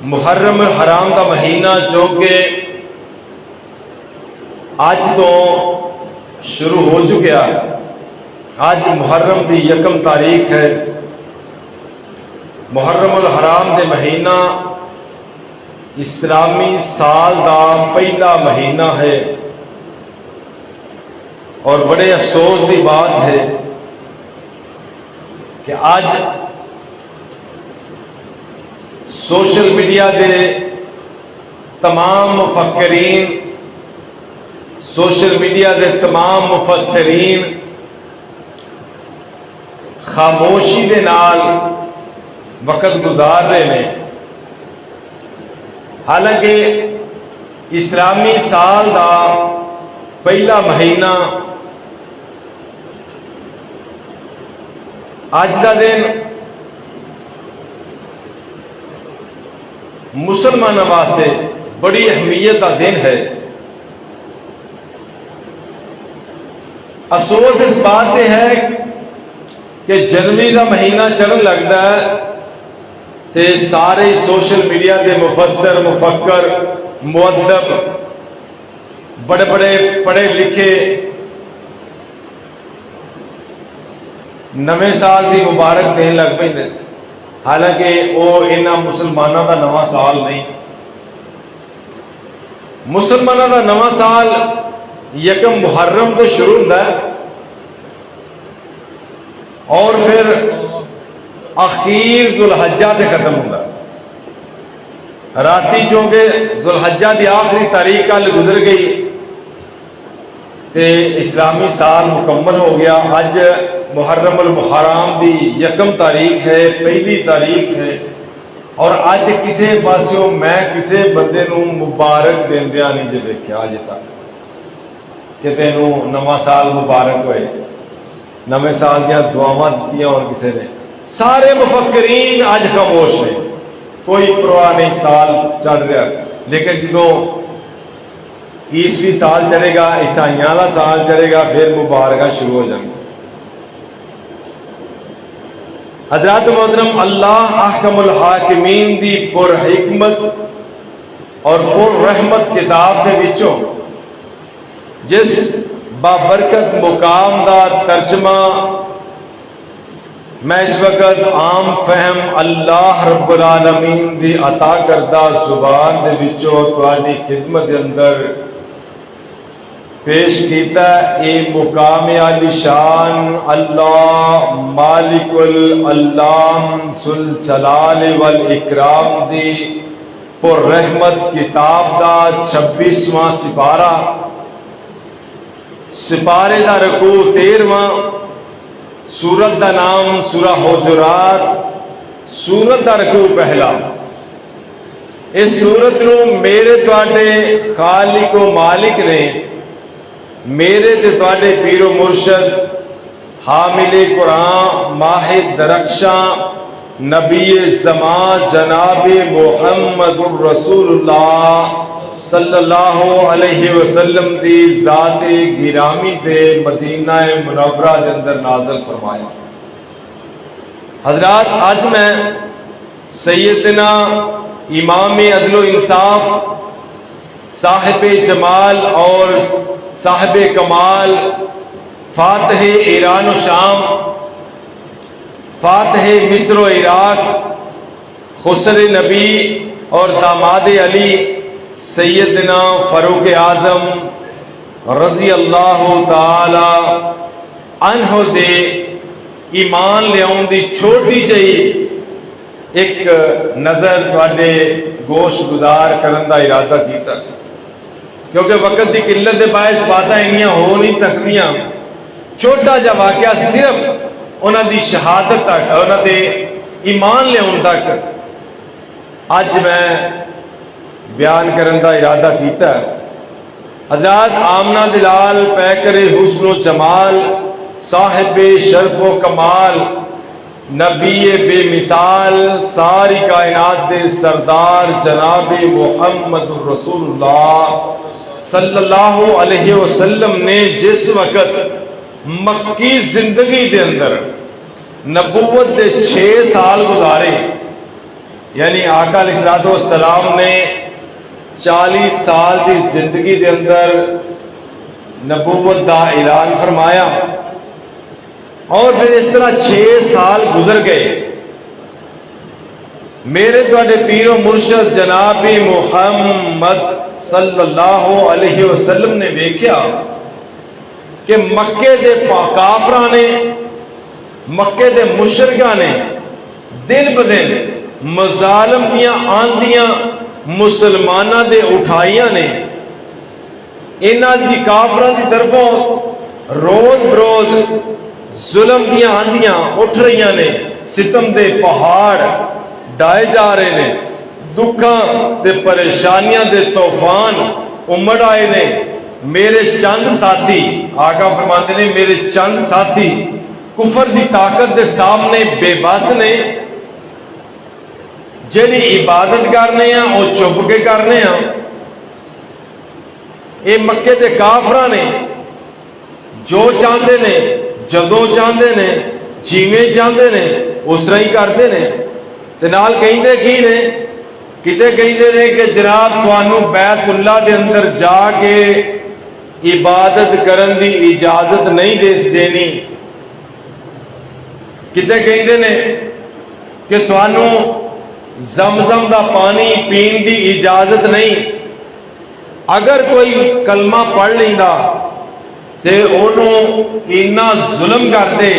محرم الحرام کا مہینہ جو کہ اج تو شروع ہو چکیا، اج محرم کی 1 تاریخ ہے۔ محرم الحرام دے مہینہ اسلامی سال دا پہلا مہینہ ہے، اور بڑے افسوس کی بات ہے کہ آج سوشل میڈیا دے تمام مفکرین، سوشل میڈیا دے تمام مفسرین خاموشی دے نال وقت گزار رہے ہیں، حالانکہ اسلامی سال دا پہلا مہینہ اج دا دن مسلمانوں واسطے بڑی اہمیت کا دن ہے۔ افسوس اس بات پہ ہے کہ جنوری کا مہینہ چلن لگتا ہے تے سارے سوشل میڈیا کے مفسر، مفکر، مؤدب، بڑے بڑے پڑھے لکھے نویں سال کی مبارک دین لگ پہ، حالانکہ وہ انہاں مسلمانوں کا نواں سال نہیں۔ مسلمانوں کا نواں سال 1 محرم تو شروع ہوتا ہے اور پھر اخیر ذوالحجہ سے ختم ہوتا ہے۔ راتی چونکہ ذوالحجہ کی آخری تاریخ کل گزر گئی تے اسلامی سال مکمل ہو گیا۔ اج محرم الحرام دی 1 تاریخ ہے، پہلی تاریخ ہے، اور اج کسی پاسوں میں کسی بندے نو مبارک دیندیا نہیں جے دیکھا اج تک کہ تینوں نواں سال مبارک ہوئے، نویں سال دیا دعاواں دتیاں، اور کسی نے سارے مفکرین اج خاموش نے، کوئی پرواہ نہیں، سال چل رہا۔ لیکن جدو عیسوی سال چلے گا، عیسائیاں والا سال چلے گا، پھر مبارکہ شروع ہو جائیں گے۔ حضرات محترم، اللہ احکم الحاکمین دی پر حکمت اور پر رحمت کتاب کے وچوں جس بابرکت مقام دا ترجمہ میں اس وقت عام فہم اللہ رب العالمین دی عطا کردہ زبان دے وچوں تہاڈی خدمت دے اندر پیش کیتا ہے۔ اے مقام عالی شان اللہ مالک العلام ذل جلال والاکرام دی پر رحمت کتاب دا 26واں سپارہ، سپارے دا رکوع 13واں، سورت دا نام سورہ حجرات، سورت دا رکوع پہلا۔ اس سورت نو میرے تواڈے خالق و مالک نے، میرے تے تواڈے پیر و مرشد، حامل قرآن، ماہر درخشاں، نبی زمان جناب محمد الرسول اللہ صلی اللہ علیہ وسلم دی ذات گرامی دے مدینہ منورہ دے اندر نازل فرمایا۔ حضرات، آج میں سیدنا امام عدل و انصاف، صاحب جمال اور صاحب کمال، فاتح ایران و شام، فاتح مصر و عراق، خسر نبی اور داماد علی، سیدنا فاروق اعظم رضی اللہ تعالی عنہ دے ایمان لیاؤں دی چھوٹی جئی ایک نظر تواڈے گوش گزار کرن دا ارادہ کیتا، کیونکہ وقت کی قلت کے باعث باتیں انیاں ہو نہیں سکتیاں۔ چھوٹا جا واقعہ صرف انہاں دی شہادت تک، انہاں دے ایمان لیاؤں تک اج میں بیان کرن دا ارادہ کیتا ہے۔ حضرات، آمنہ دلال پیکر حسن و جمال، صاحب شرف و کمال، نبی بے مثال، ساری کائنات دے سردار جناب محمد الرسول اللہ صلی اللہ علیہ وسلم نے جس وقت مکی زندگی دے اندر نبوت دے 6 سال گزارے، یعنی آقا علیہ الصلوۃ والسلام نے 40 سال کی زندگی دے اندر نبوت دا اعلان فرمایا، اور پھر اس طرح 6 سال گزر گئے۔ میرے تواڈے پیر و مرشد جناب محمد صلی اللہ علیہ وسلم نے ویکھیا کہ مکے دے کافراں نے، مکے دے مشرکاں نے دن بدن مظالم دیاں آندیاں مسلماناں دے اٹھائیاں نے، انہاں دی کافراں دی طرفوں روز بروز ظلم دیاں آندیاں اٹھ رہی نے، ستم دے پہاڑ ڈائے جا رہے ہیں، دکھاں تے پریشانیاں دے طوفان امڑ آئے نے۔ میرے چند ساتھی، آقا فرماتے نے میرے چند ساتھی کفر دی طاقت دے سامنے بے بس نے، جیڑی عبادت کرنے ہیں وہ چھپ کے کرنے ہیں۔ یہ مکے دے کافراں نے جو چاہتے نے، جدوں چاہتے نے، جیویں چاہتے نے اس طرح ہی کرتے نے، تے نال کہندے کی نے، کتے کہندے نے کہ جناب تانوں بیت اللہ دے اندر جا کے عبادت کرن دی اجازت نہیں دینی، کتے کہندے نے کہ تانوں زمزم دا پانی پین دی اجازت نہیں، اگر کوئی کلمہ پڑھ لیندا تے انہوں اینا ظلم کرتے،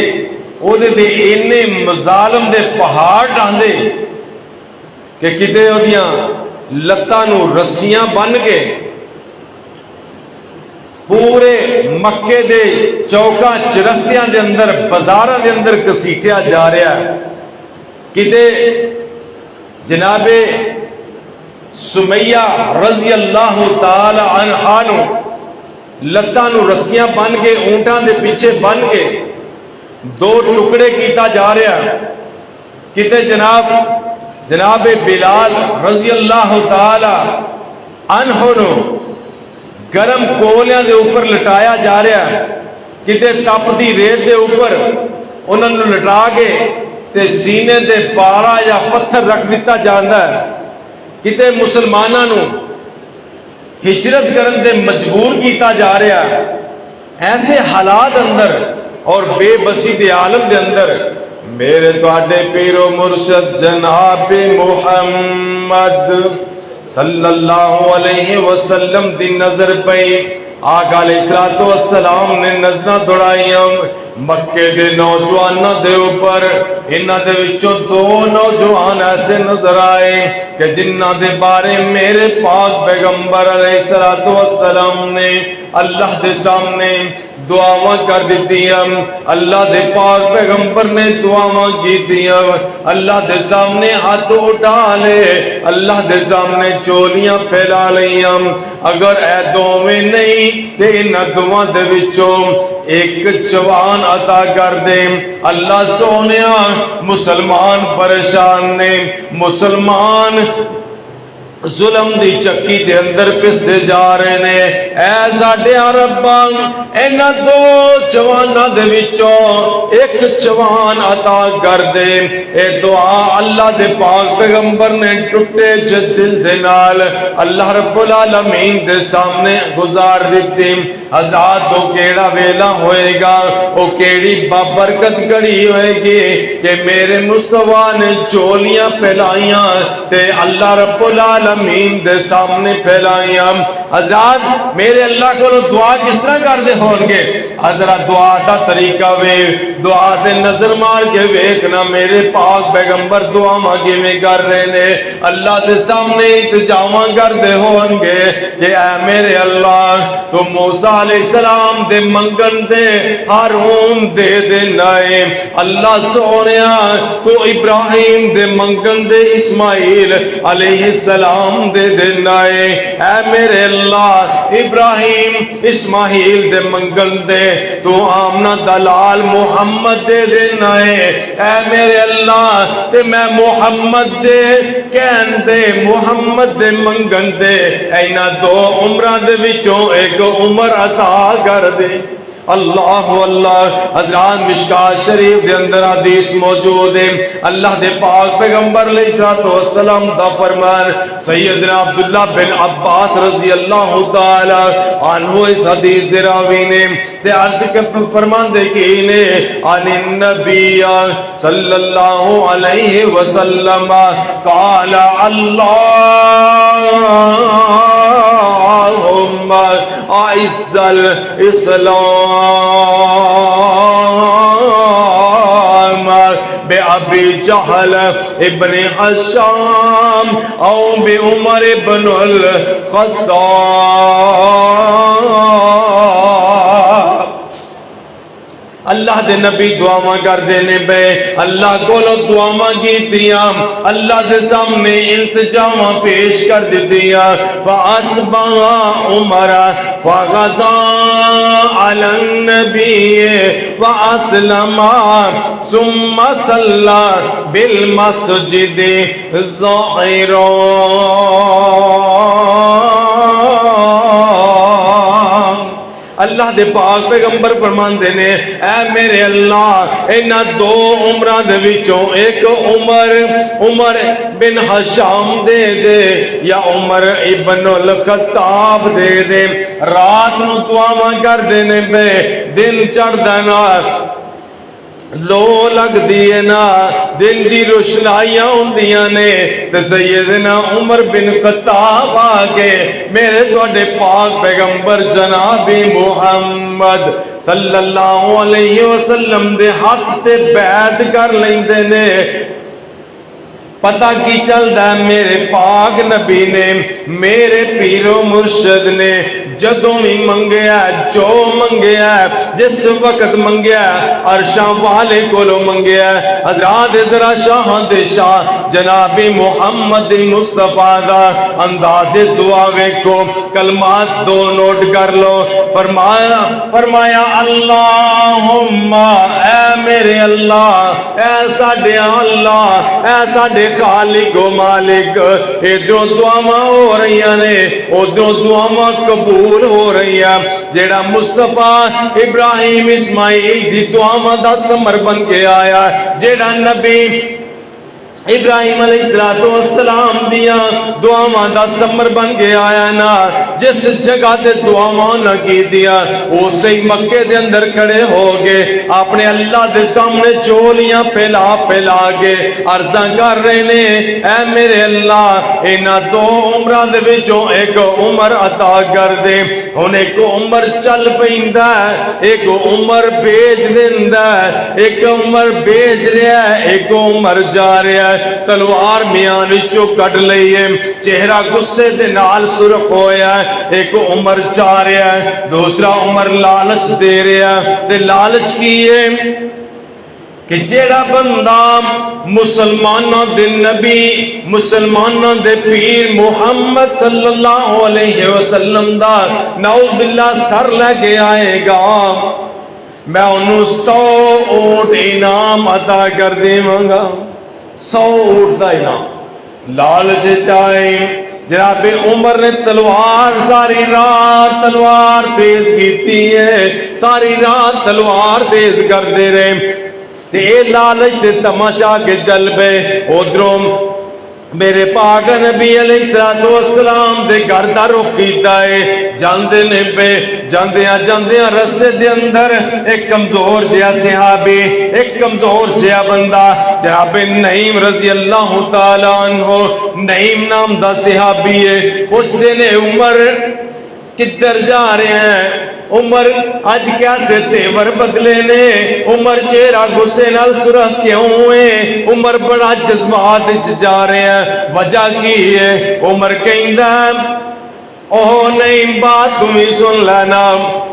وہ دے اینے مظالم دے پہاڑ ڈاندے کہ کتے اودیاں لتاں نو رسیاں بن کے پورے مکے دے چوکاں چرستیاں دے اندر بازاراں دے اندر کسیٹیا جا رہا ہے۔ کتے جناب سمیہ رضی اللہ تعالی عنہا نو لتاں نو رسیاں بن کے اونٹاں دے پیچھے بن کے 2 ٹکڑے کیتا جا رہا ہے۔ کتے جناب بلال رضی اللہ تعالی عنہ نو گرم کولیاں دے اوپر لٹایا جا رہا ہے، کتے تپتی ریت دے اوپر انہوں نے لٹا کے تے سینے دے پارا یا پتھر رکھ دیتا جاتا ہے، کتے مسلماناں نو ہجرت کرن دے مجبور کیتا جا رہا ہے۔ ایسے حالات اندر اور بے بسی دے عالم دے اندر میرے تواڈے پیر و مرشد جناب محمد صلی اللہ علیہ وسلم دی نظر پئی، آقا علیہ الصلوۃ والسلام نے نظراں دوڑائیاں مکے دے نوجواناں دے اوپر۔ انہاں دے وچوں 2 نوجوان ایسے نظر آئے کہ جنہاں دے بارے میرے پاک پیغمبر علیہ الصلوۃ والسلام نے اللہ دے سامنے دعاواں کر دتیاں، اللہ دے پاک پیغمبر نے دعاواں کیتیاں، اللہ دے سامنے ہاتھ اٹھا لے، اللہ دے سامنے چولیاں پھیلا لیاں۔ اگر اے دوویں نہیں تے انہاں دعاواں دے وچوں ایک جوان عطا کر دے۔ اللہ سونیا مسلمان پریشان نے، مسلمان ظلم دی چکی دے اندر پسدے جا رہے نے، اے ساڈے ربا انہاں 2 جواناں دے وچوں ایک جوان عطا کر دے۔ اے دعا اللہ دے پاک پیغمبر نے ٹوٹے دل دے نال اللہ رب العالمین دے سامنے گزار دیتی۔ آزاد تو کیڑا ویلا ہوئے گا، او کیڑی بابرکت گھڑی ہوئے گی کہ میرے مصطفیٰ نے چولیاں پھیلائیاں تے اللہ رب العالمین دے سامنے پھیلائیاں۔ آزاد میرے اللہ کو دعا کس طرح کر دے ہون گے؟ ذرا دعا دا طریقہ وے، دعا دے نظر مار کے ویکھنا میرے پاک پیغمبر دعا مانگے میں کر رہے نے، اللہ دے سامنے التجاواں کر دے ہون گے کہ اے میرے اللہ تو موسیٰ علیہ السلام دے منگن دے ہارون دے نائے، اللہ سونیا تو ابراہیم دے منگن دے اسماعیل علیہ السلام دے نائے، اے میرے اللہ ابراہیم اسماعیل دے منگن دے تو آمنہ دلال محمد دے نائے، اے میرے اللہ تے میں محمد دے کہن دے محمد دے منگن دے اینا 2 عمرہ دے وچوں ایک عمر عطا کر دے۔ اللہ اللہ حضرات مشکات شریف دے اندر حدیث موجود ہے اللہ دے پاک پیغمبر علیہ الصلوۃ والسلام دا فرمان سیدنا عبداللہ بن عباس رضی اللہ تعالی عنہ اس حدیث دے راوی نے تے عرض کے فرمان دے کہ نے ان النبی صلی اللہ علیہ وسلم قال اللہم اعز الاسلام بأبی جہل ابن حشام او بعمر ابن الخطاب اللہ دے نبی دعاواں کر دینے بے اللہ کولو دعاواں کیتیاں اللہ دے سامنے التجاواں پیش کر دیتیاں فَأَصْبَحَ عُمَرَ فَغَدَا عَلَى النَّبِيِّ فَأَسْلَمَ ثُمَّ صَلَّى بِالْمَسْجِدِ ظَاهِرًا اللہ دے پاک پیغمبر فرماندے نے اے میرے اللہ انہاں دو عمرہ دے وچوں ایک عمر بن حشام دے دے یا عمر ابن الخطاب دے دے رات نو دعاواں کر دینے بے دن چڑھ دینا لو لگ دیئے نا دن دی روشنائیاں ہوندیاں نے تے سیدنا عمر بن خطاب آگے میرے توڑے پاک پیغمبر جناب محمد صلی اللہ علیہ وسلم دے حق تے بیعت کر لیندے نے پتہ کی چل دا میرے پاک نبی نے میرے پیر و مرشد نے جدوں ہی منگیا جو منگیا جس وقت منگیا عرشاں والے کولو منگیا حضرات ذرا شاہاں دے شاہ جناب محمد مصطفیٰ دا انداز دعا ویکھو کلمات دو نوٹ کر لو فرمایا اللہم اے میرے اللہ اے ساڈے اللہ اے ساڈے خالق و مالک ادھروں دعاواں ہو رہی نے ادھروں دعاواں قبول ہو رہی ہے جیڑا مصطفیٰ ابراہیم اسماعیل دی دعاواں دا ثمر بن کے آیا جیڑا نبی ابراہیم علیہ السلام دیا دعاواں دا ثمر بن کے آیا نا جس جگہ تے دعاواں نہ کی دیا اسے ہی مکے دے اندر کھڑے ہو گئے اپنے اللہ دے سامنے چولیاں پھیلا کے عرضاں کر رہے نے اے میرے اللہ انہاں دو عمرہ دے وچوں ایک عمر عطا کر دے ہن ایک عمر چل پیندا ہے ایک عمر بھیج دیندا ہے ایک عمر بھیج رہا ہے ایک عمر جا رہا ہے تلوار میان وچوں کڈ لئیے چہرہ غصے دے نال سرخ ہویا ہے ایک عمر جا رہا ہے دوسرا عمر لالچ دے رہا ہے تے لالچ کیے کہ جیڑا بندہ مسلمانوں دے نبی مسلمانوں دے پیر محمد صلی اللہ علیہ وسلم دا نعوذ باللہ سر لے کے آئے گا میں انہوں 100 اونٹ انعام عطا کر دیواں گا 100 اونٹ دا انعام لالچ چاہے جناب عمر نے تلوار ساری رات تلوار تیز کیتی ہے ساری رات تلوار تیز کر دے رہے تے اے لالچ تے تماشا کے چل پے ادھروں میرے پاک نبی علیہ السلام دے گھر دا رخ کیتا ہے جاندے نے پہ جاندیاں رستے دے اندر ایک کمزور جہا صحابی ایک کمزور جہا بندہ جناب نعیم رضی اللہ تعالی عنہ نعیم نام دا صحابی ہے پوچھتے نے عمر کدھر جا رہے ہیں عمر آج کیا سے تیور بدلے نے عمر چہرہ غصے نال سرخ کیوں ہوئے عمر بڑا جذبات جا رہے ہیں وجہ کی ہے عمر کہندا اوہ نہیں بات تمہیں سن لینا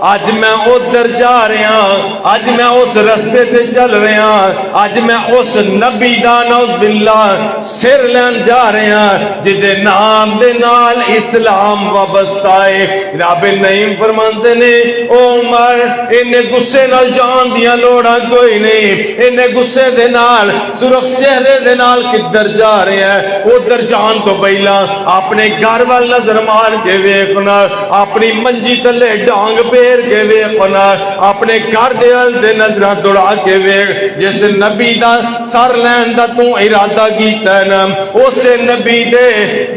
آج میں ادھر جا رہا آج میں اس رستے تے چل رہا آج میں اس نبی دا نعوذ باللہ سر لین جا رہا جدے نام دے نال اسلام وابستہ ہے رب نعیم فرماندے نے او عمر انہیں غصے نال جان دیا لوڑا کوئی نہیں انہیں غصے دے نال سرخ چہرے دے نال کدھر جا رہے ہیں ادھر جان تو پہلا اپنے گھر وال نظر مار کے ویکھنا، اپنی منجی تلے ڈانگ پھیر کے ویکھنا، اپنے گھر دے ال دے نظراں دوڑا کے ویکھ، جس نبی دا سر لین دا تو ارادہ کیتا ہے نا، اسے نبی دے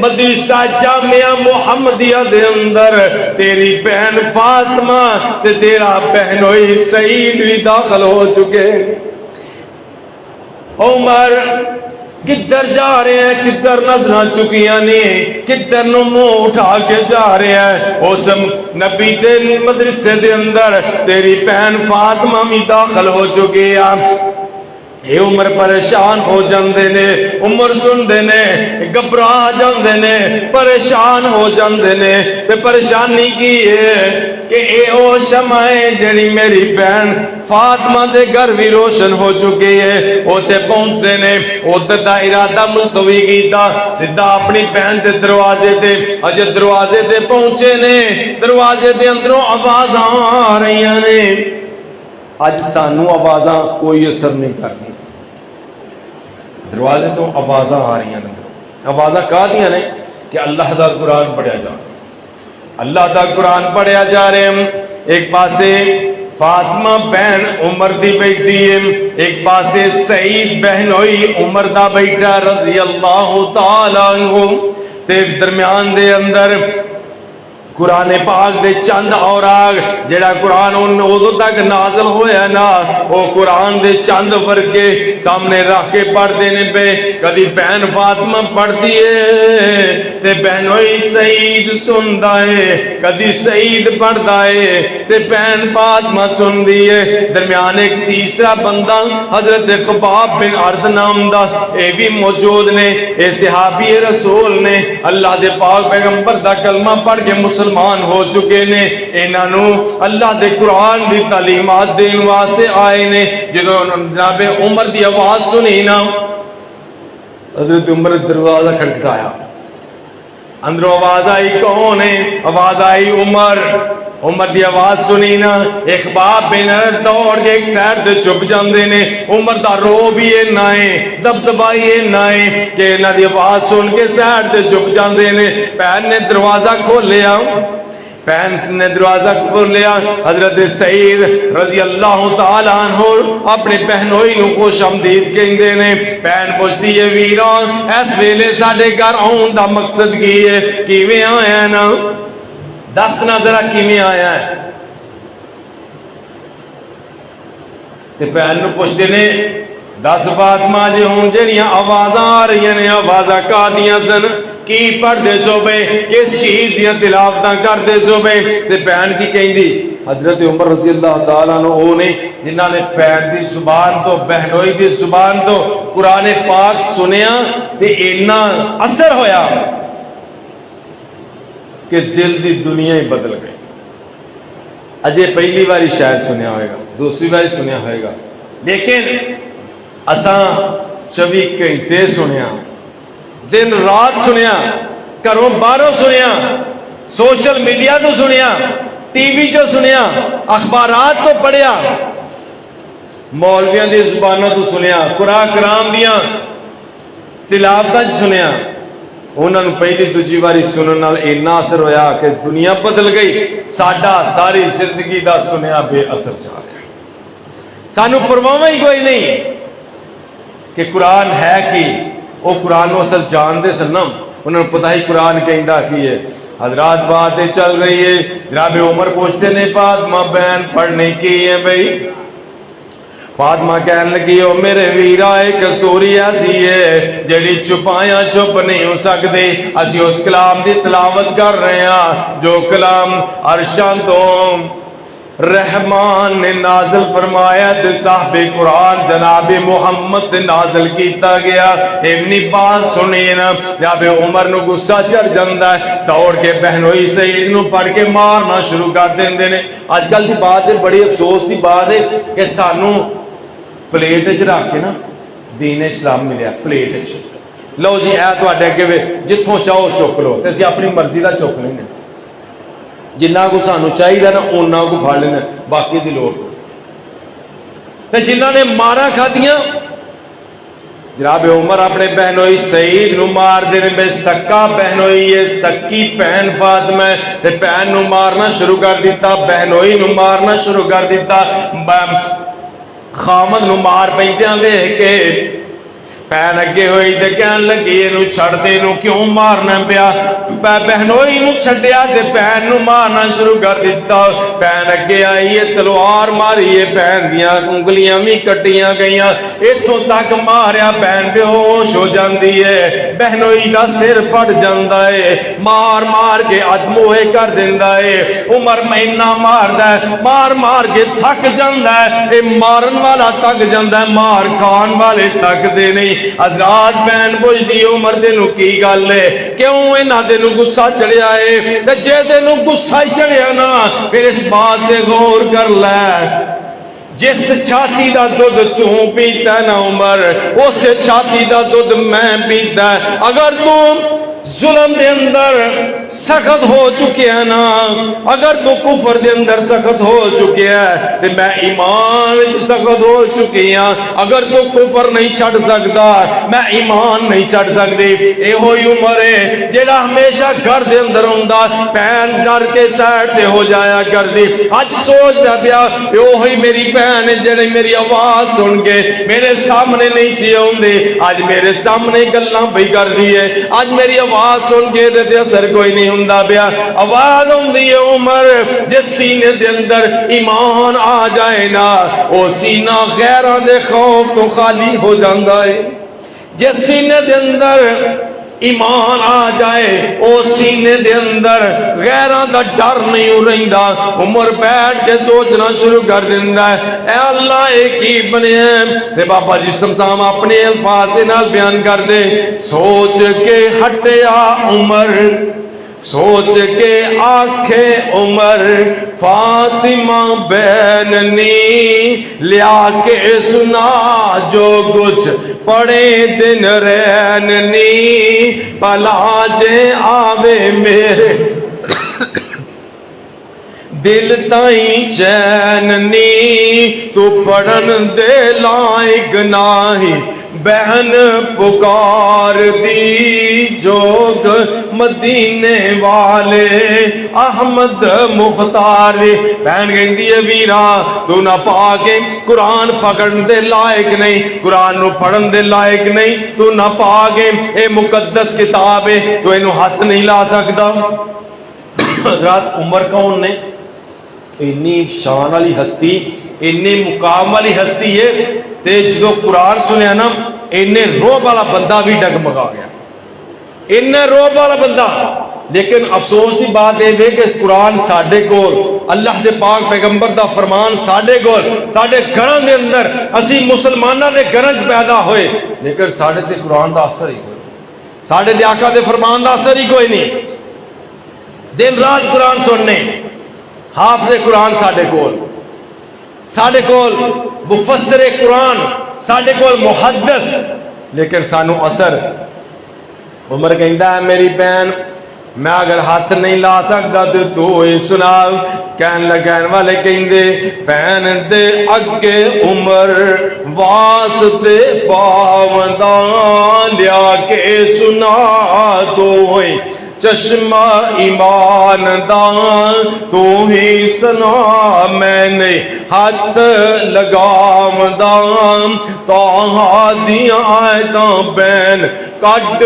مدرسہ جامعہ محمدیہ دے اندر تیری بہن فاطمہ تے تیرا بہنوئی سعید بھی داخل ہو چکے۔ عمر کدھر جا رہے ہیں، کدھر نظریں چکیاں نہیں، کدھر نو منہ اٹھا کے جا رہے ہیں؟ اس نبی دے مدرسے دے اندر تیری بہن فاطمہ بھی داخل ہو چکی ہے۔ یہ عمر پریشان ہو جاندے نے، عمر سندے نے گھبرا جاندے نے، پریشان ہو جاندے نے۔ تے پریشانی کی ہے کہ اے او شمع ہے جڑی میری بہن فاطمہ دے گھر بھی روشن ہو چکی ہے۔ او تے پہنچتے نے، ادھر دا ارادہ ملتوی کیتا، سیدھا اپنی بہن دے دروازے تے، اجے دروازے تے پہنچے نے، دروازے دے اندروں آوازاں آ رہی نے۔ اج سانو آوازاں کوئی اثر نہیں کرنی، دروازے تو آوازاں آ رہی ہیں۔ آوازاں کہاں دیا نے کہ اللہ دا قرآن پڑھیا جا رہا، اللہ دا قرآن پڑھیا جا رہے ہیں۔ ایک پاسے فاطمہ بہن عمر دی بیٹھی ہے، ایک پاسے سعید بہن ہوئی عمر دا بیٹھا رضی اللہ تعالی عنہ، تے درمیان دے اندر قرآن پاک دے چند اوراق جڑا قرآن ادو تک نازل ہویا نا، وہ قرآن دے چند ورگے سامنے رکھ کے پڑھتے نے پہ۔ کدی بہن فاطمہ پڑھتی ہے تے بہنوئی سعید سندا ہے، کدی سعید پڑھتا ہے تے بہن فاطمہ سندی ہے۔ درمیان ایک تیسرا بندہ حضرت خباب بن ارد نام دا اے بھی موجود نے، اے صحابی رسول نے، اللہ دے پاک پیغمبر دا کلمہ پڑھ کے مسلمان ہو چکے نے۔ انہوں اللہ دے قرآن دی تعلیمات دین واسطے آئے نے۔ جدو جناب عمر دی آواز سنی نا، حضرت عمر دروازہ کھٹکھٹایا، اندروں آواز آئی کون ہے؟ آواز آئی عمر۔ عمر دی آواز سنی نا، ایک باپ بن دوڑ کے ایک سائڈ تے چھپ جاندے نے۔ عمر دا رو بھی نہ ہے، دبدبائی نہ ہے کہ انہاں دی آواز سن کے سائڈ تے چھپ جاندے نے۔ بہن نے دروازہ کھولیا، بہن نے دروازہ کھولیا، حضرت سعید رضی اللہ تعالی عنہ اپنے بہنوئی نو خوش آمدید کہندے نے۔ بہن پوچھتی ہے ویران اس ویلے ساڈے گھر آن دا مقصد کی ہے؟ کیویں آیا نا؟ دس نہ ذرا کیویں آیا ہے؟ تے بہن نو پوچھتے نے دس فاطمہ جی ہوں جہاں آوازاں آ رہی نے، آوازاں کا دیاں سن؟ کی پڑھتے سو بے؟ کس چیز دیاں تلاوتاں کرتے سو بے؟ تے بہن کی کہندی حضرت عمر رضی اللہ تعالیٰ عنہ وہ نے جنہاں نے بہن دی زبان تو بہنوئی دی زبان تو قرآن پاک سنیا تے اینا اثر ہویا کہ دل دی دنیا ہی بدل گئی۔ اجے پہلی باری شاید سنیا ہوئے گا، دوسری باری سنیا ہوئے گا، لیکن اساں 24 گھنٹے سنیا، دن رات سنیا، گھروں باہروں سنیا، سوشل میڈیا تو سنیا، ٹی وی چو سنیا، اخبارات تو پڑھیا، مولویاں دی زبانوں تو سنیا، قرآن کرام دیاں تلاوتاں سنیا۔ انہوں نے پہلی دوجی باری سننے نال اینا اثر ہویا کہ دنیا بدل گئی۔ ساڈا ساری زندگی دا سنیا بے اثر چاہ رہا، سانو پرواہ ہی کوئی نہیں کہ قرآن ہے کی۔ وہ قرآن کو اصل جانتے سن نا، انہوں نے پتہ ہی قرآن کہندا کی ہے۔ حضرات باتیں چل رہی ہے، جناب عمر پوچھتے نے فاطمہ بہن پڑھنے کی ہے بھائی؟ فاطمہ کہنے لگی او میرے ویرا ایک سٹوری ایسی ہے جڑی چھپایا چھپ نہیں ہو سکتے۔ اسی اس کلام دی تلاوت کر رہے ہیں جو کلام عرشاں تو رحمان نے نازل فرمایا تے صاحب قرآن جناب محمد تے نازل کیتا گیا۔ ابنی بات سنی نا، جب عمر نو غصہ چڑھ جاندا ہے دوڑ کے بہنوئی سعید نو پڑھ کے مارنا شروع کر دیندے نے۔ اج کل دی بات ہے، بڑی افسوس دی بات ہے کہ سانو پلیٹ چ رکھ کے نا دین اسلام ملیا، پلیٹ چ لو جی اے تواڈے اگے جتھوں چاہو چک لو، تے اسی اپنی مرضی دا چک لینے، جنہ کو سانو چاہیے نا اُنہ کو پھڑ لینا، باقی دی لوڑ۔ تے جنہ نے مارا کھادیاں جناب عمر اپنے بہنوئی سعید نو مار دے بے سکا بہنوئی ہے سکی بہن فاطمہ تے بہن نو مارنا شروع کر دیتا بہنوئی نو مارنا شروع کر دیتا خامد نو مار پیندیاں ویکھ کے بہن اگے ہوئی تے کہن لگی اینو چھڑ دے اینو کیوں مارنا پیا بہنوئی نو چھڈیا تے بہن نو مارنا شروع کر دیتا بہن اگے آئی ہے تلوار ماری ہے بہن دیاں انگلیاں بھی کٹیاں گئیاں اتھوں تک ماریا بہن بے ہوش ہو جاندی ہے بہنوئی دا سر پڑ جاندا ہے مار مار کے ادموہے کر دیندا ہے عمر مہینہ ماردا ہے مار مار کے تھک جاندا ہے اے مارن والا تھک جاندا ہے مار کھان والے تھک دے نہیں حضرات بہن پوچھدی عمر تینوں کی گل ہے کیوں انہاں تینوں غصہ چڑھیا ہے تے جے تینوں غصہ ہی چڑھیا نا پھر اس بات تے غور کر لے جس چھاتی دا دودھ تو پیتا ہے نا عمر اس چھاتی دا دودھ میں پیتا ہے اگر تم ظلم دے اندر سخت ہو چکے ہیں نا اگر تو کفر دے اندر سخت ہو چکے ہیں تو میں ایمان وچ سخت ہو چکی ہاں اگر تو کفر نہیں چھڑ سکتا میں ایمان نہیں چھڑ سکتی اے ہوئی عمر ہے جیڑا ہمیشہ گھر دے اندر ہوندا بہن ڈر کے سائڈ تے ہو جایا کر دی اج سوچ دا پیا اے ہوئی میری بہن جڑی میری آواز سن کے میرے سامنے نہیں سی ہوندی اج میرے سامنے گلاں پئی کردی ہے اج میری آواز سن کے دے اثر کوئی نہیں ہوندا پیا آواز ہوندی ہے عمر جس سینے دے اندر ایمان آ جائے نا او سینہ غیراں دے خوف تو خالی ہو جاندا ہے جس سینے دے اندر ایمان آ جائے او سینے دے اندر غیراں دا ڈر نہیں رہندا عمر بیٹھ کے سوچنا شروع کر دیندا ہے اے اللہ اے کی بنیا تے بابا جی سمسام اپنے الفاظ دے نال بیان کر دے سوچ کے ہٹیا عمر سوچ کے آنکھے عمر فاطمہ بہننی لیا کے سنا جو کچھ پڑے دن رہننی بلا جے آوے میرے دل تائیں چیننی تو پڑھن دے لائق نہیں بہن پکار دی جوگ مدینے والے احمد مختار دی بہن کہندی ہے ویرا تو نہ پاکے قرآن پکڑن دے لائق نہیں قرآن نو پڑھن دے لائق نہیں تو نہ پاکے اے مقدس کتاب ہے تو اینو ہاتھ نہیں لا سکتا حضرات عمر کون نے انی شان والی ہستی انی مقام والی ہستی ہے تے جو قرآن سنیا نا انہیں روب والا بندہ بھی ڈگمگا گیا انہیں روب والا بندہ لیکن افسوس کی بات ہے کہ قرآن ساڈے کول اللہ دے پاک پیغمبر دا فرمان ساڈے کول ساڈے گھراں دے اندر اسی مسلماناں دے گھراں وچ پیدا ہوئے لیکن ساڈے تے قرآن دا اثر ہی کوئی ساڈے دے آقا دے فرمان دا اثر ہی کوئی نہیں دن رات قرآن سننے حافظ قرآن ساڈے کول مفسر قرآن ساڈے کول محدث لیکن سانو اثر عمر کہندا ہے میری بہن میں اگر ہاتھ نہیں لا سکتا تو ہی سنا کہن لگن والے کہندے بہن دے اگے عمر واسطے پاونداں لیا کے سنا تو ہوئی چشمہ ایمان دان تو ہی سنا میں نے ہاتھ لگام دان تاہا دیاں آیتاں بین کٹ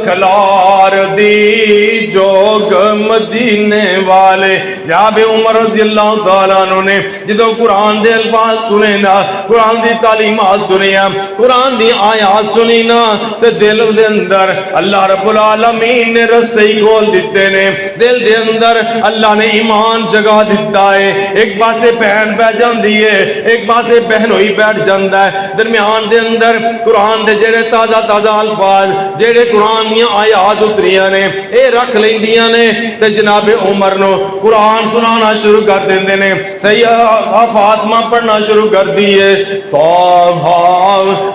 کھلار دی جوگ مدینے والے جناب عمر رضی اللہ تعالیٰ عنہ نے جدو قرآن دے الفاظ سنے نا قرآن دی تعلیمات سنے قرآن دی آیات سنی نا تے دل دے اندر اللہ رب العالمین نے رستے ہی کھول دیتے نے دل دے اندر اللہ نے ایمان جگہ دیتا ہے ایک پاسے بہن بیٹھ جاندی ہے ایک پاسے بہن ہوئی بیٹھ جاندا ہے درمیان دے اندر قرآن دے جڑے تازہ تازہ الفاظ جہے قرآن دیا آیات اتریاں نے اے رکھ لیندیاں نے تے جناب عمر نو قرآن سنانا شروع کر دیندے نے سیدہ فاطمہ پڑھنا شروع کر دیے طه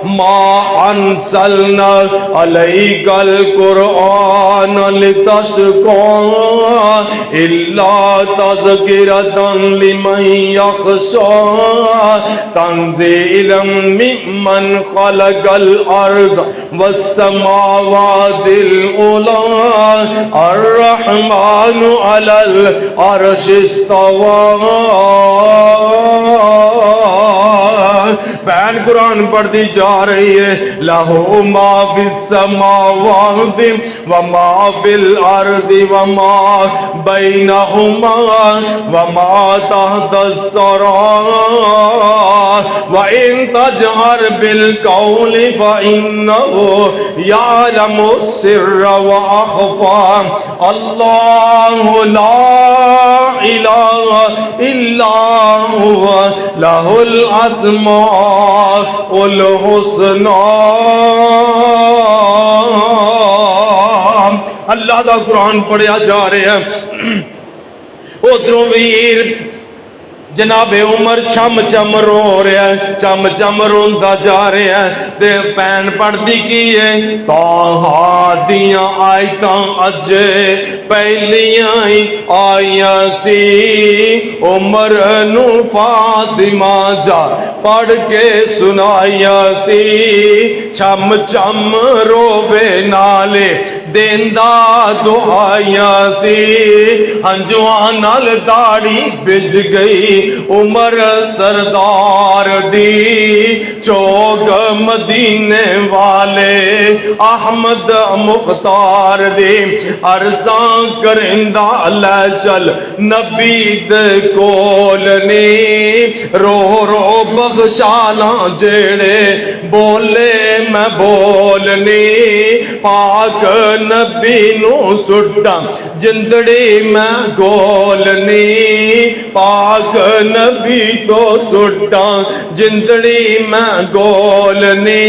ما انزلنا علیک القرآن لتشقى الا تذکرة لمن یخشى تنزیلا ممن خلق الارض والسماوات العلی الرحمن علی العرش استوى بہن قرآن پڑھتی جا رہی ہے لہو ما فی السماوات وما فی الارض وما بینہما وما تحت الثری وان تجہر بالقول فانہ یعلم السر واخفی اللہ لا الہ الا هو لہ الاسماء الحسنى اللہ دا قرآن پڑھیا جا رہا ہے ادھروں ویر جناب عمر چم چم رو رہا ہے چم چم روندا جا رہا ہے تے پین پڑھدی کی ہے طه دیاں آیتاں اج پہلیاں ہی آئیاں سی عمر نو فاطمہ جا پڑھ کے سنائیاں سی چم چم روبے نالے دیندا دعائیاں سی ہنجواں نال داڑھی بج گئی عمر سردار دی چوک مدینے والے احمد مختار دی عرضاں کرندہ لے چل نبی دے کولنی رو رو بخشالاں جیڑے بولے میں بولنی پاک نبی نو سٹا جندڑی میں گولنی پاک نبی تو سٹا جندڑی میں گولنی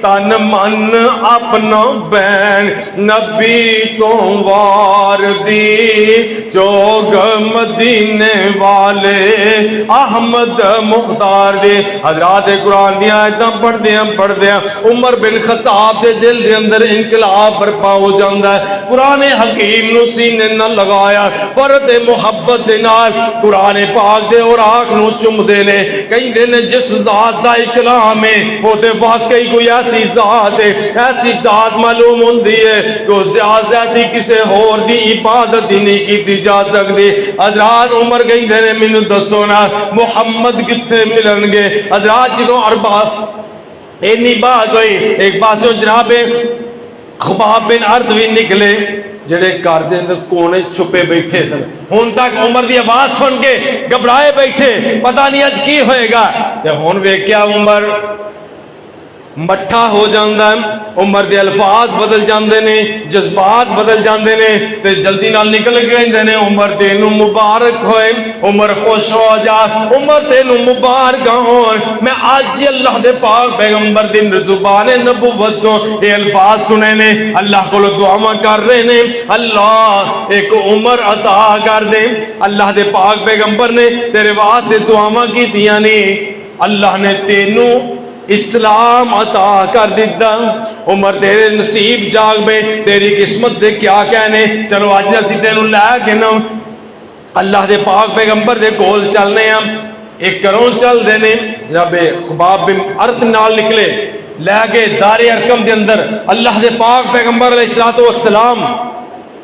تن من اپنا بین نبی تو وار دی چوگ مدینے والے احمد مختار دے حضرات قرآن دیا آیتاں پڑھ دیا عمر بن خطاب دے دل دے اندر انقلاب برپا ہو جاندہ ہے قرآن حکیم نو سینے نہ لگایا فرد محبت دے نال قرآن پاک دے اور آنکھ نو چم دے نے کہیں دے نے جس ذات دا کلام ہے وہ تے واقعی کوئی ایسی ذات ہے ایسی ذات معلوم ہوندی ہے کہ اس زیادتی کسے اور دی عبادت ہی نہیں کیتی جا سکتی حضرات عمر کہیں دے نے مینوں دسو نا محمد کتھے ملن گے حضرات جدوں اربع اینی بات ہوئی ایک پاسوں جناب خباب بن ارد بھی نکلے جڑے گھر دے اندر کونے چھپے بیٹھے سن ہن تک عمر دی آواز سن کے گھبرائے بیٹھے پتہ نہیں اج کی ہوئے گا تے ہن ویکھیا عمر مٹھا ہو جاندہ ہے عمر دے الفاظ بدل جاندے نے جذبات بدل جاندے نے تے جلدی نال نکل گئے نے عمر تینوں مبارک ہوئے عمر خوش ہو جا عمر تینوں مبارک ہون میں آج ہی اللہ دے پاک پیغمبر دی زبان نبوت تو یہ الفاظ سنے نے اللہ کو دعا کر رہے نے اللہ ایک عمر عطا کر دے اللہ دے پاک پیغمبر نے تیرے واسطے دعا کی دیا نے اللہ نے تینوں اسلام عطا کر دیتا عمر تیرے نصیب جاگ میں تیری قسمت دے کیا کہنے چلو آج اسی تینوں لے کے نا اللہ دے پاک پیغمبر دے کول چلنے ہم ایک کروں چل دینے جناب خباب بن ارد نال نکلے لے کے دار ارکم دے اندر اللہ دے پاک پیغمبر علیہ السلام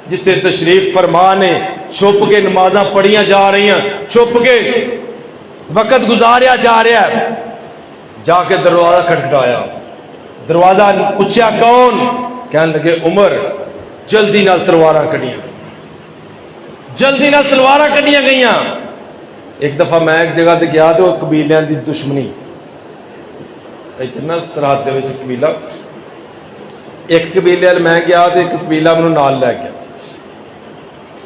جتے تشریف فرمانے چھپ کے نمازاں پڑھیاں جا رہی ہیں چھپ کے وقت گزاریا جا رہا ہے جا کے دروازہ کھٹکھٹایا دروازہ پوچھا کون کہنے لگے عمر جلدی نال تلواراں کڈیاں جلدی نال تلواراں کڈیاں گئیاں ایک دفعہ میں ایک جگہ تے گیا تو قبیلیاں دی دشمنی اتنا سرحد دے وچ قبیلہ ایک قبیلے وال میں گیا تو ایک قبیلہ مینوں نال لے گیا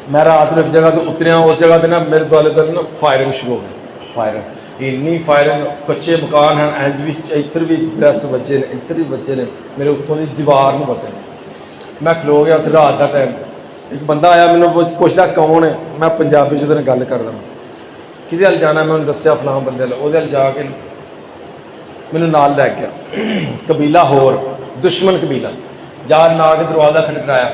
میں رات نو ایک جگہ تو اتریا اس جگہ تے نا میرے دوالے تے نا فائرنگ شروع ہو گئی فائرنگ اینی فائرنگ کچے مکان ہیں اینج بھی ادھر بھی برسٹ بچے نے ادھر بھی بچے نے میرے اتوں کی دیوار نہیں بچے میں کھلو گیا اتنے رات کا ٹائم ایک بندہ آیا مجھے پوچھتا کون ہے میں پنجابی چ گل کر رہا کہ ہل جانا میں انہوں دسیا فلاں بندے وہ جا کے مینوں نال لے گیا قبیلہ ہور دشمن قبیلہ جا نہ کے دروازہ کھڑکایا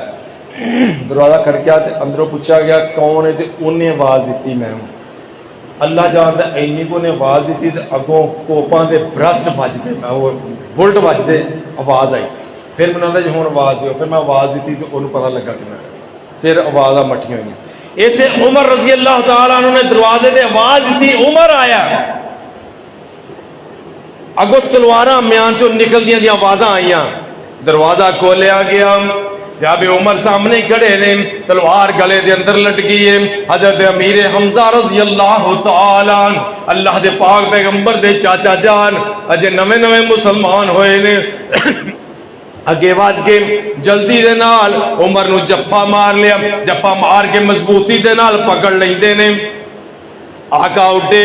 دروازہ کھڑکیا تو اندروں پوچھا گیا کون ہے تو انہیں آواز دیتی میں ہوں اللہ جانتا اینی کو نے آواز دیتی تو اگوں کوپاں دے برسٹ بجتے میں وہ بلٹ بجتے آواز آئی پھر میں آتا جی ہوں آواز دیو پھر میں آواز دیتی تو انہوں پتہ لگا کہ میں پھر آواز مٹھیاں ہوئی اتنے عمر رضی اللہ تعالیٰ عنہ نے دروازے دے آواز دیتی عمر آیا اگوں تلواراں میان چوں نکل دیا آوازاں آئیاں دروازہ کھولیا گیا جب عمر سامنے کھڑے نے تلوار گلے دے اندر لٹکی ہے حضرت امیر حمزہ رضی اللہ تعالیٰ اللہ دے پاک پیغمبر دے چاچا جان اجے نویں نویں مسلمان ہوئے نے اگے واد کے جلدی دے نال عمر نو جفا مار لیا جفا مار کے مضبوطی دے نال پکڑ لیندے نے آقا اٹھے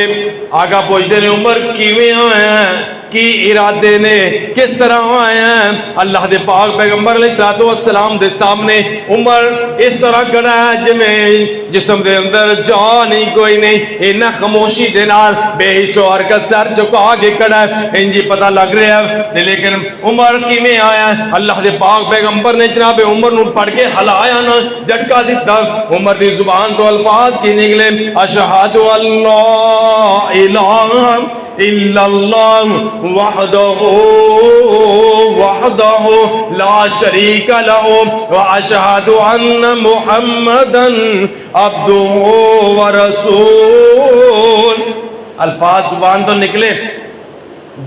آقا پوچھتے نے عمر کیویں آیا ہے کی ارادے نے کس طرح آئے ہیں اللہ دے پاک پیغمبر علیہ الصلوۃ والسلام دے سامنے عمر اس طرح کھڑا ہے جویں جسم دے اندر جان ہی کوئی نہیں اینا خاموشی دے نال بے شعور کا سر جھکا کے کھڑا ہے انجی پتہ لگ رہا ہے لیکن عمر کیویں آیا ہے اللہ دے پاک پیغمبر نے جناب عمر نو پڑھ کے ہلایا نہ جھٹکا دتا عمر دی زبان تو الفاظ کی نکلے اشہد اللہ الہ الا اللہ وحدہ لا شریک لہ واشہد ان محمدا عبدہ ورسول الفاظ زبان تو نکلے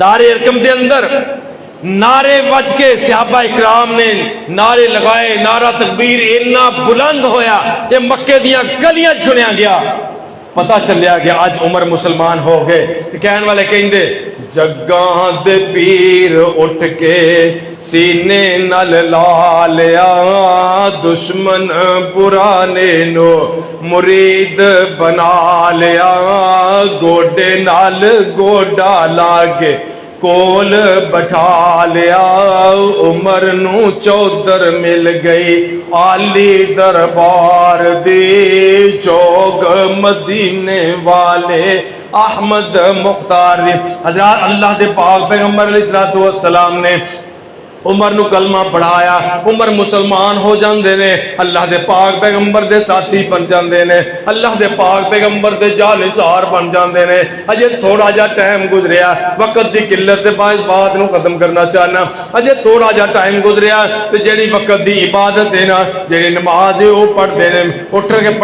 دار ارقم دے اندر نعرے بج کے صحابہ اکرام نے نعرے لگائے نعرہ تکبیر اتنا بلند ہویا کہ مکے دیاں گلیاں سنیا گیا پتہ چلیا کہ آج عمر مسلمان ہو گئے کہنے والے کہیں دے جگاں دے پیر اٹھ کے سینے نل لا لیا دشمن پرانے نو مرید بنا لیا گوڈے نال گوڈا لاگے کول بٹھا لیا عمر نو چودر مل گئی عالی دربار دی چوک مدینے والے احمد مختار دی حضرات اللہ دے پاک پیغمبر علیہ الصلوۃ والسلام نے عمر نو کلمہ پڑھایا عمر مسلمان ہو جاندے نے اللہ دے پاک پیغمبر دے ساتھی بن جاندے نے اللہ دے پاک پیغمبر دے جانثار بن جاندے نے اجے تھوڑا جا ٹائم گزریا وقت دی قلت دے باعث بات نو ختم کرنا چاہنا اجے تھوڑا جا ٹائم گزریا تے جڑی وقت دی عبادت ہے نا جڑی نماز ہے او پڑھدے نے اٹھ کے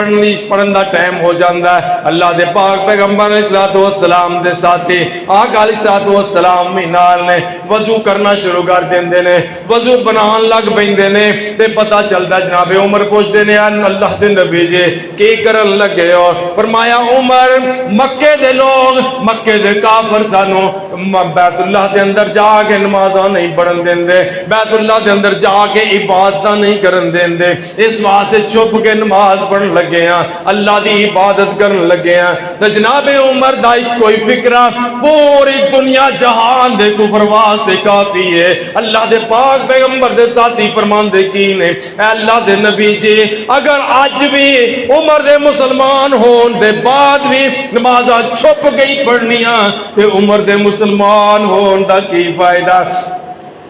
پڑھن دا ٹائم ہو جاندا ہے اللہ دے پاک پیغمبر علیہ الصلوۃ والسلام دے ساتھی آقا علیہ الصلوۃ والسلام بھی نال نے وضو کرنا شروع کر دیندے وضو بنان لگ پیندے نے تے پتہ چلدا جناب عمر پوچھدے نے اللہ دے نبی جی کی کرن لگے ہو فرمایا عمر مکے دے لوگ مکے دے کافر سانو بیت اللہ دے اندر جا کے نمازاں نہیں پڑھن دیندے بیت اللہ دے اندر جا کے عبادتاں نہیں کرن دیندے اس واسطے چھپ کے نماز پڑھن لگے ہیں اللہ دی عبادت کرن لگے ہیں تے جناب عمر دا کوئی فکرہ پوری دنیا جہان دے کفر واسطے کافی ہے اللہ دے پاک پیغمبر دے ساتھی فرماندے کی نے اے اللہ دے نبی جی اگر آج بھی عمر دے مسلمان ہون دے بعد بھی نمازاں چھپ گئی پڑھنیاں تے عمر دے مسلمان ہون دا کی فائدہ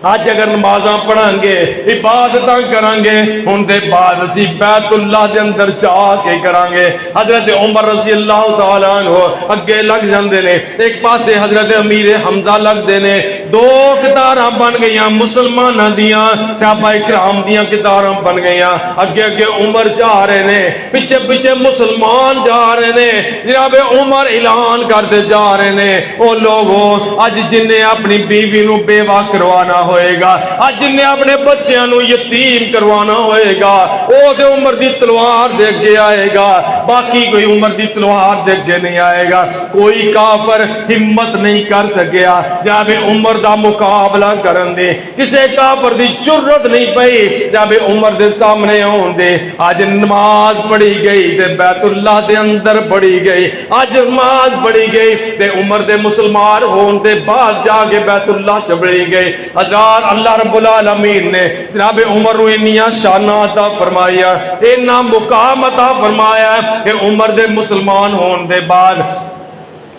آج اگر نمازاں پڑھیں گے عبادتاں کریں گے ان دے بعد اسی بیت اللہ دے اندر جا کے کریں گے حضرت عمر رضی اللہ تعالیٰ عنہ اگے لگ جاندے نے ایک پاسے حضرت امیر حمزہ لگ دے نے دو قطاراں بن گئیاں مسلماناں دیاں صحابہ اکرام دیاں قطاراں بن گئیاں اگے اگے عمر جا رہے نے پیچھے پیچھے مسلمان جا رہے نے جناب عمر اعلان کرتے جا رہے نے او لوگوں اج جن نے اپنی بیوی نو بیوہ کروانا ہوئے گا اج جن نے اپنے بچیاں نو یتیم کروانا ہوئے گا او تے عمر دی تلوار دے اگے آئے گا باقی کوئی عمر دی تلوار دے اگے نہیں آئے گا کوئی کافر ہمت نہیں کر سکیا جناب عمر دا مقابلہ کرن دے کسے کافر دی جرت نہیں پئی جب عمر دے سامنے آن دے اج نماز پڑھی گئی تے بیت اللہ دے اندر پڑھی گئی اج نماز پڑھی گئی تے عمر دے مسلمان ہون دے بعد جا کے بیت اللہ چ پڑھی گئی حضرات اللہ رب العالمین نے جناب عمر نو انیاں شاناں عطا فرمایا اینا مقام عطا فرمایا کہ عمر دے مسلمان ہون دے بعد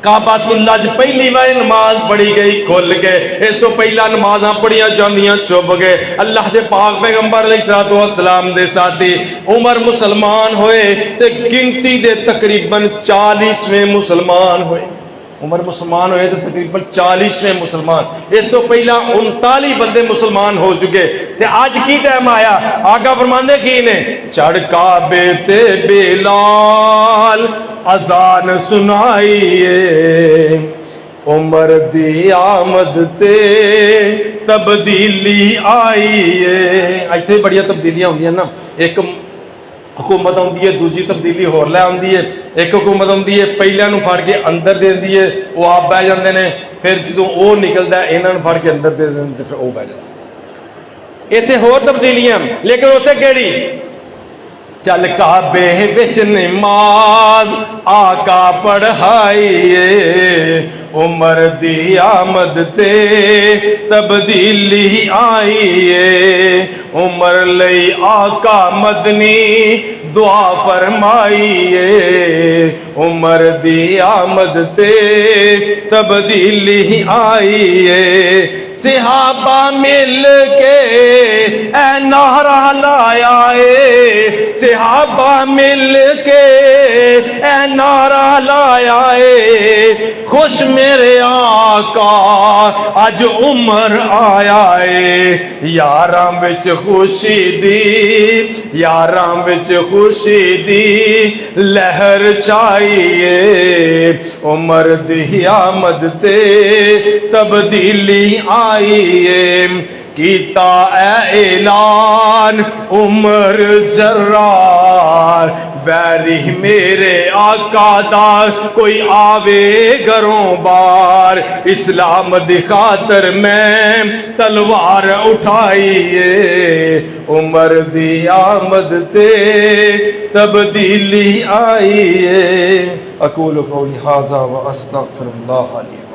کعبۃ اللہ جی پہلی بار نماز پڑھی گئی کھل گئے اس تو پہلا نمازاں پڑھیاں جاندیاں چپ گئے اللہ دے پاک پیغمبر علیہ الصلوۃ والسلام دے ساتھی عمر مسلمان ہوئے تے گنتی دے تقریباً 40ویں مسلمان ہوئے عمر مسلمان ہوئے تو تقریباً 40ویں مسلمان اس تو پہلا 39 بندے مسلمان ہو چکے تے آج کی ٹائم آیا آقا فرماندے کی نے چڑھ کعبے تے بلال اذان سنائیے عمر دی آمد تے تبدیلی آئیے ایتھے بڑی تبدیلیاں ہوندیاں نا ایک حکومت آتی ہے دوسری تبدیلی ہور لے آتی ہے ایک حکومت آتی ہے پہلے نو پھڑ کے اندر دے دی ہے وہ آپ بہ جاندے نے پھر جدوں وہ نکلدا ہے انہاں نو پھڑ کے اندر دے دیندے پھر وہ بہ جاندے ایتھے ہور تبدیلیاں لیکن اوتھے کیڑی چل کعبے وچ نماز آقا پڑھائیے عمر دی آمد تے تبدیلی آئیے عمر لئی آقا مدنی دعا فرمائیے عمر دی آمد تے تبدیلی آئیے صحابہ مل کے اے نعرہ لایا اے صحابہ مل کے اے نعرہ لایا اے خوش میرے آقا اج عمر آیا اے یاراں وچ خوشی دی یاراں وچ خوشی دی لہر چاہیے عمر دی آمد تے تبدیلی آئیے کیتا اے اعلان عمر جرار بیری میرے آقا دا کوئی آوے گھروں بار اسلام دی خاطر میں تلوار اٹھائیے عمر دی آمد تے تبدیلی آئیے اقول قولی ھذا واستغفر اللہ علی